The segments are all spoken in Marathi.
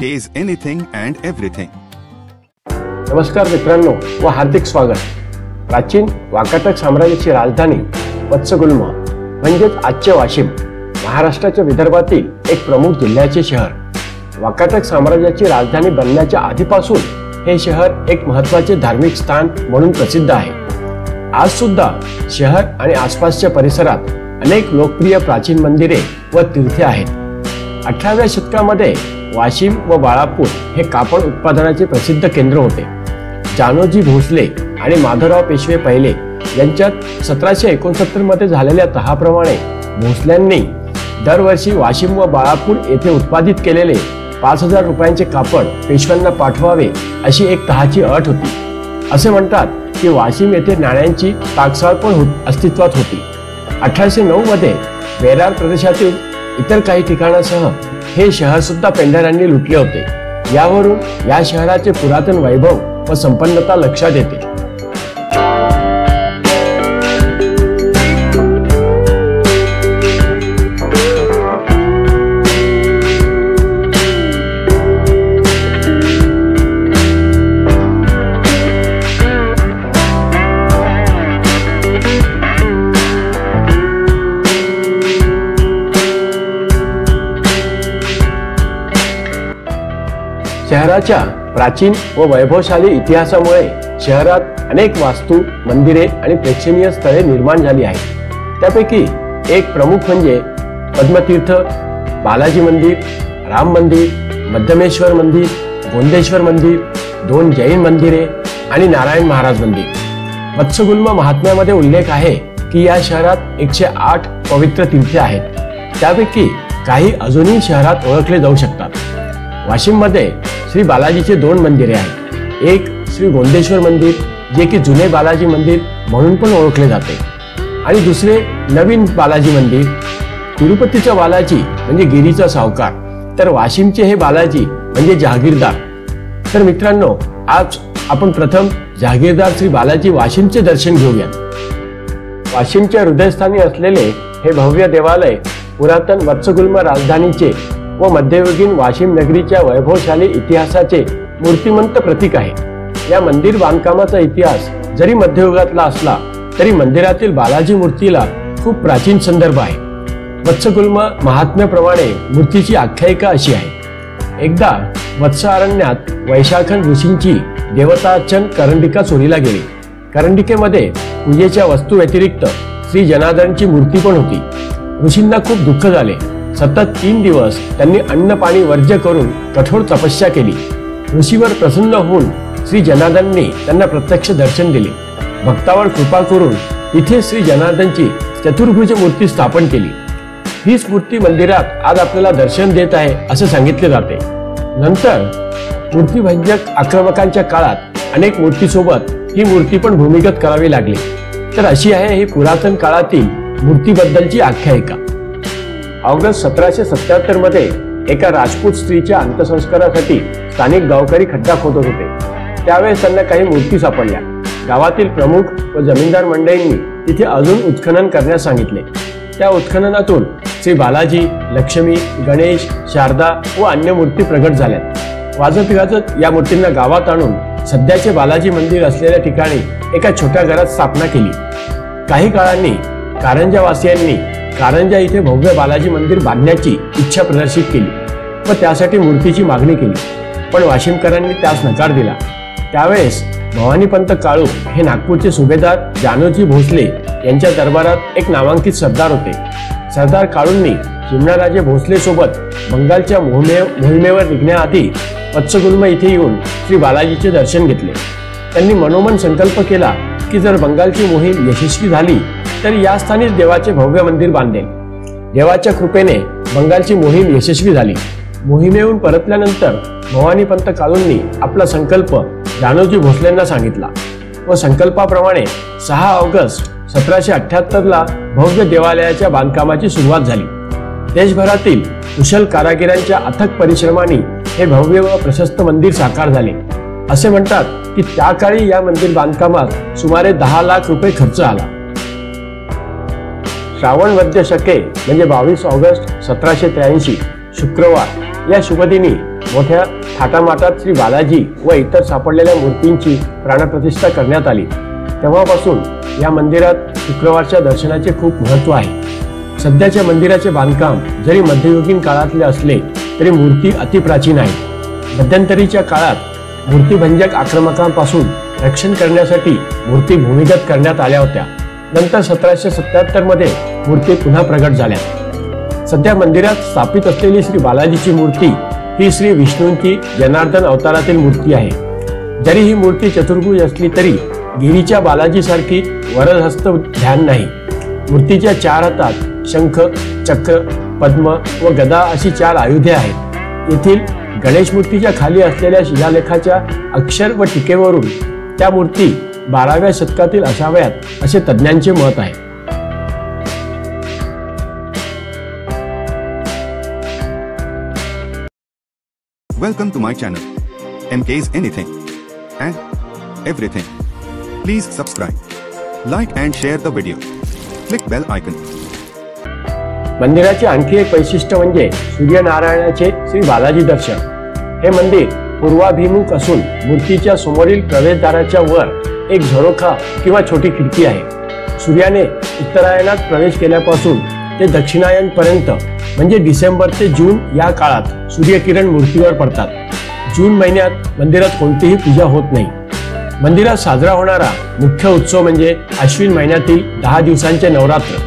says anything and everything. नमस्कार मित्रांनो व हार्दिक स्वागत. प्राचीन वाकाटक साम्राज्याची राजधानी वत्सगुल्म म्हणजेच आजचे वाशिम, महाराष्ट्राच्या विदर्भातील एक प्रमुख जिल्ह्याचे शहर. वाकाटक साम्राज्याची राजधानी बनण्याच्या आधीपासून हे शहर एक महत्त्वाचे धार्मिक स्थान म्हणून प्रसिद्ध आहे. आज सुद्धा शहर आणि आसपासच्या परिसरात अनेक लोकप्रिय प्राचीन मंदिरे व तीर्थे आहेत. 18व्या शतकामध्ये वाशिम व बाळापूर हे कापड उत्पादनाचे प्रसिद्ध केंद्र होते. जानोजी भोसले आणि माधवराव पेशवे पहिले यांच्यात 1769 मध्ये झालेल्या तहाप्रमाणे भोसल्यांनी दरवर्षी वाशिम व बाळापूर येथे उत्पादित केलेले 5000 रुपयांचे कापड पेशव्यांना पाठवावे अशी एक तहाची अट होती. असे म्हणतात की वाशिम येथे नाण्यांची टाकसाळ पण अस्तित्वात होती. 1809 मध्ये बेरार प्रदेशातील इतर काही ठिकाणासह हे शहर सुद्धा पेंढाऱ्यांनी लुटले होते. यावरून या शहराचे पुरातन वैभव व संपन्नता लक्षात येते. शहराच्या प्राचीन व वैभवशाली इतिहासामुळे शहरात अनेक वास्तू, मंदिरे आणि प्रेक्षणीय स्थळे निर्माण झाली आहेत. त्यापैकी एक प्रमुख म्हणजे पद्मतीर्थ, बालाजी मंदिर, राम मंदिर, मध्यमेश्वर मंदिर, गोंदेश्वर मंदिर, 2 जैन मंदिरे आणि नारायण महाराज मंदिर. वत्सगुल्म महात्म्यामध्ये उल्लेख आहे की या शहरात 108 पवित्र तीर्थे आहेत. त्यापैकी काही अजूनही शहरात ओळखले जाऊ शकतात. वाशिम मध्ये श्री बालाजीचे 2 मंदिरे आहेत. एक श्री गोंदेश्वर मंदिर जे की जुने बालाजी मंदिर म्हणून पण ओळखले जाते आणि दुसरे नवीन बालाजी मंदिर. तिरुपतीचा बालाजी म्हणजे गिरीचा सावकार, तर वाशिमचे हे बालाजी म्हणजे जहागीरदार. तर मित्रांनो, आज आपण प्रथम जहागीरदार श्री बालाजी वाशिमचे दर्शन घेऊयात. वाशिमच्या हृदयस्थानी असलेले हे भव्य देवालय पुरातन वत्सगुल्म राजधानीचे व मध्ययुगीन वाशिम नगरीच्या वैभवशाली इतिहासाचे मूर्तिमंत प्रतीक आहे. या मंदिर बांधकामाचा इतिहास जरी मध्ययुगातला असला तरी मंदिरातील बालाजी मूर्तीला खूप प्राचीन संदर्भ आहे. वत्सगुल्म महात्म्याप्रमाणे मूर्तीची आख्यायिका अशी आहे. एकदा वत्स अरण्यात वैशाखन ऋषींची देवतार्चन करंडिका चोरीला गेली. करंडिकेमध्ये पूजेच्या वस्तू व्यतिरिक्त श्री जनार्दनची मूर्ती पण होती. ऋषींना खूप दुःख झाले. सतत 3 दिवस त्यांनी अन्न पाणी वर्ज्य करून कठोर तपस्या केली. ऋषीवर प्रसन्न होऊन श्री जनार्दनने त्यांना प्रत्यक्ष दर्शन दिले. भक्तावर कृपा करून तिथे श्री जनार्दनची चतुर्भुज मूर्ती स्थापन केली. हीच मूर्ती मंदिरात आज आपल्याला दर्शन देत आहे असे सांगितले जाते. नंतर मूर्तिभंजक आक्रमकांच्या काळात अनेक मूर्तीसोबत ही मूर्ती पण भूमिगत करावी लागली. तर अशी आहे ही पुरातन काळातील मूर्तीबद्दलची आख्यायिका. ऑगस्ट 1777 मध्ये एका राजपूत स्त्रीच्या अंत्यसंस्कारासाठी स्थानिक गावकरी खड्डा खोदत होते. त्यावेळेस त्यांना काही मूर्ती सापडल्या. गावातील प्रमुख व जमीनदार मंडळींनी तिथे अजून उत्खनन करण्यास सांगितले. त्या उत्खननातून श्री बालाजी, लक्ष्मी, गणेश, शारदा व अन्य मूर्ती प्रगट झाल्या. वाजत गाजत या मूर्तींना गावात आणून सध्याचे बालाजी मंदिर असलेल्या ठिकाणी एका छोट्या घरात स्थापना केली. काही काळांनी कारंजावासियांनी कारंजा इथे भव्य बालाजी मंदिर बांधण्याची इच्छा प्रदर्शित केली व त्यासाठी मूर्तीची मागणी केली. पण वाशिमकरांनी त्यास नकार दिला. त्यावेळेस भवानीपंत काळू हे नागपूरचे सुभेदार जानोजी भोसले यांच्या दरबारात एक नामांकित सरदार होते. सरदार काळूंनी चिमणाराजे भोसले सोबत बंगालच्या मोहिमेवर निघण्याआधी वत्सगुल्म इथे येऊन श्री बालाजीचे दर्शन घेतले. त्यांनी मनोमन संकल्प केला की जर बंगालची मोहीम यशस्वी झाली तर या स्थानीच देवाचे भव्य मंदिर बांधेल. देवाच्या कृपेने बंगालची मोहीम यशस्वी झाली. मोहिमेहून परतल्यानंतर भवानीपंत काळूंनी आपला संकल्प जानोजी भोसलेंना सांगितला व संकल्पाप्रमाणे 6 ऑगस्ट 1778 ला भव्य देवालयाच्या बांधकामाची सुरुवात झाली. देशभरातील कुशल कारागिरांच्या अथक परिश्रमाने हे भव्य व प्रशस्त मंदिर साकार झाले. असे म्हणतात की त्या काळी या मंदिर बांधकामात सुमारे 10 लाख रुपये खर्च आला. श्रावण वद्य शके म्हणजे 22 ऑगस्ट 1783 शुक्रवार या शुभदिनी मोठ्या थाटामाटात श्री बालाजी व इतर सापडलेल्या मूर्तींची प्राणप्रतिष्ठा करण्यात आली तेव्हापासून या मंदिरात शुक्रवारच्या दर्शनाचे खूप महत्त्व आहे। सध्याच्या मंदिराचे बांधकाम जरी मध्ययुगीन काळातले असले तरी मूर्ती अतिप्राचीन आहे। मध्यंतरीच्या काळात मूर्तिभंजक आक्रमकांपासून रक्षण करण्यासाठी मूर्ती भूमिगत करण्यात आल्या होत्या। नंतर 1777 मध्ये मूर्ती पुन्हा प्रगट झाल्या। सध्या मंदिरात स्थापित असलेली श्री बालाजीची मूर्ती ही श्री विष्णूंची जनार्दन अवतारातील मूर्ती आहे। जरी ही मूर्ती चतुर्भुज असली तरी गिरीच्या बालाजी सारखी वरदहस्त ध्यान नाही। मूर्तीच्या 4 हातात शंख, चक्र, पद्म व गदा अशी 4 आयुधे आहेत। येथील गणेश मूर्तीच्या खाली असलेल्या शिलालेखाच्या अक्षर व टीकेवरून त्या मूर्ती 12व्या शतकातील असाव्यात असे तज्ञांचे मत आहे। Welcome to my channel, MK's Anything and Everything. Please subscribe, like and share the video. Click bell icon. मंदिराचे आणखी एक वैशिष्ट्य म्हणजे सूर्यनारायणाचे श्री बालाजी दर्शन। हे मंदिर पूर्वाभिमुख असून मूर्तीच्या समोरील प्रवेशद्वाराच्या वर एक झरोखा किंवा छोटी खिडकी आहे। सूर्याने उत्तरायणात प्रवेश केल्यापासून ते दक्षिणायन पर्यंत म्हणजे डिसेंबर ते जून या काळात सूर्यकिरण मूर्तीवर पडतात। जून महिन्यात मंदिरात कोणतीही पूजा होत नाही। मंदिरात साजरा होणारा मुख्य उत्सव म्हणजे अश्विन महिन्यातील 10 दिवसांचे नवरात्र।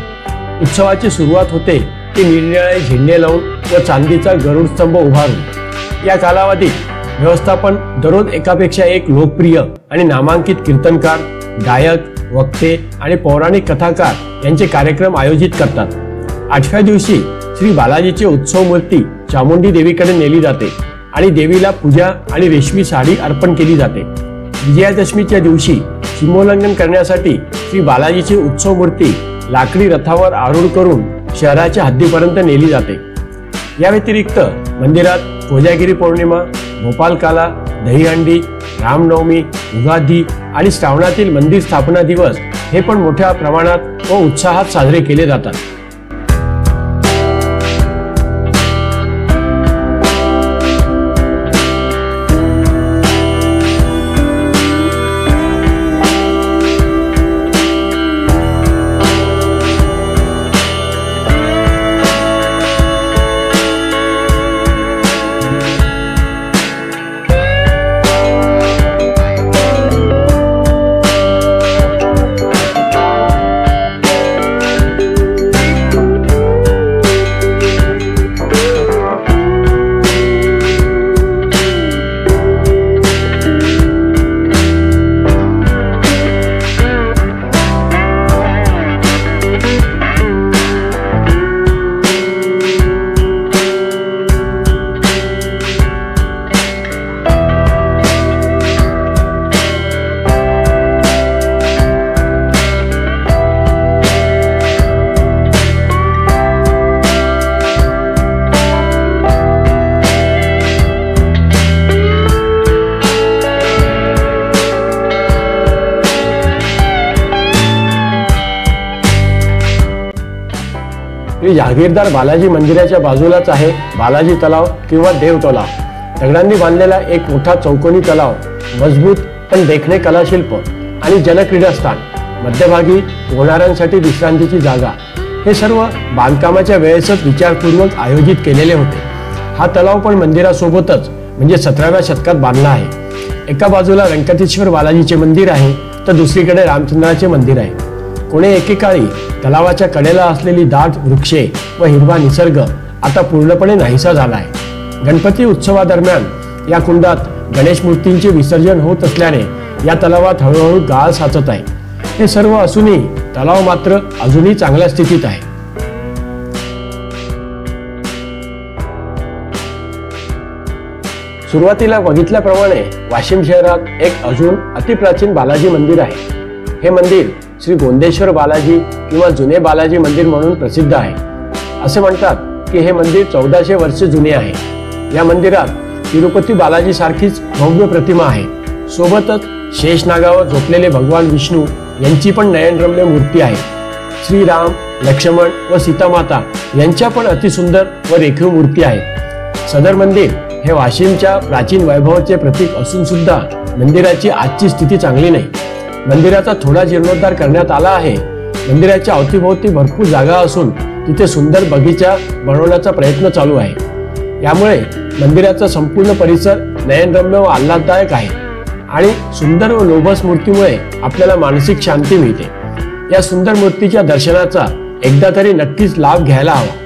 उत्सवाची सुरुवात होते ती निरनिराळे झेंडे लावून व चांदीचा गरुड स्तंभ उभारून। या कालावधीत व्यवस्थापन दररोज एकापेक्षा एक लोकप्रिय आणि नामांकित कीर्तनकार, गायक, वक्ते आणि पौराणिक कथाकार यांचे कार्यक्रम आयोजित करतात। 8व्या दिवशी श्री बालाजीची उत्सव मूर्ती चामुंडी देवीकडे नेली जाते आणि देवीला पूजा आणि रेशमी साडी अर्पण केली जाते। विजयादशमीच्या दिवशी सीमोल्लंघन करण्यासाठी श्री बालाजीची उत्सव मूर्ती लाकडी रथावर आरूढ करून शहराच्या हद्दीपर्यंत नेली जाते। या व्यतिरिक्त मंदिरात कोजागिरी पौर्णिमा, गोपालकाला, दहीहंडी, रामनवमी, उगादी आणि श्रावणातील मंदिर स्थापना दिवस हे पण मोठ्या प्रमाणात व उत्साहात साजरे केले जातात। श्री जहागीरदार बालाजी मंदिराच्या बाजूलाच आहे बालाजी तलाव किंवा देव तलाव। दगडांनी बांधलेला एक मोठा चौकोनी तलाव, मजबूत पण देखणे कलाशिल्प आणि जलक्रीडास्थान, मध्यभागी पोहणाऱ्यांसाठी विश्रांतीची जागा, हे सर्व बांधकामाच्या वेळेसच विचारपूर्वक आयोजित केलेले होते। हा तलाव पण मंदिरासोबतच म्हणजे 17व्या शतकात बांधला आहे। एका बाजूला व्यंकटेश्वर बालाजीचे मंदिर आहे तर दुसरीकडे रामचंद्राचे मंदिर आहे। कोणे एकेकाळी तलावाच्या कडेला असलेली दाट वृक्षे व हिरवा निसर्ग आता पूर्णपणे नाहीसा झाला आहे। गणपती उत्सवादरम्यान या कुंडात गणेश मूर्तींचे विसर्जन होत असल्याने या तलावात हळूहळू गाळ साचत आहे। हे सर्व असूनही तलाव मात्र अजूनही चांगल्या स्थितीत आहे। सुरुवातीला बघितल्याप्रमाणे वाशिम शहरात एक अजून अतिप्राचीन बालाजी मंदिर आहे। हे मंदिर श्री गोंदेश्वर बालाजी किंवा जुने बालाजी मंदिर म्हणून प्रसिद्ध आहे। असे म्हणतात की हे मंदिर 1400 वर्ष जुने आहे। या मंदिरात तिरुपती बालाजी सारखीच भव्य प्रतिमा आहे। सोबतच शेषनागावर झोपलेले भगवान विष्णू यांची पण नयनरम्य मूर्ती आहे। श्री राम, लक्ष्मण व सीता माता यांच्या पण अतिसुंदर व रेखीव मूर्ती आहेत। सदर मंदिर हे वाशिमच्या प्राचीन वैभवाचे प्रतीक असून सुद्धा मंदिराची आजची स्थिती चांगली नाही। मंदिराचा थोडा जीर्णोद्धार करण्यात आला आहे। मंदिराच्या अवतीभोवती भरपूर जागा असून तिथे सुंदर बगीचा बनवण्याचा प्रयत्न चालू आहे। यामुळे मंदिराचा संपूर्ण परिसर नयनरम्य व आल्हाददायक आहे आणि सुंदर व लोभस मूर्तीमुळे आपल्याला मानसिक शांती मिळते। या सुंदर मूर्तीच्या दर्शनाचा एकदा तरी नक्कीच लाभ घ्यायला हवा।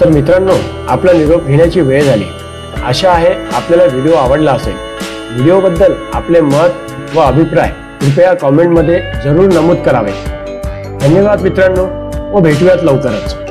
तर मित्रांनो, आपला निरोप घेण्याची वेळ झाली। आशा आहे आपल्याला व्हिडिओ आवडला असेल। व्हिडिओबद्दल आपले मत व अभिप्राय कृपया कमेंटमध्ये जरूर नमूद करावे। धन्यवाद मित्रांनो, व भेटूयात लवकरच।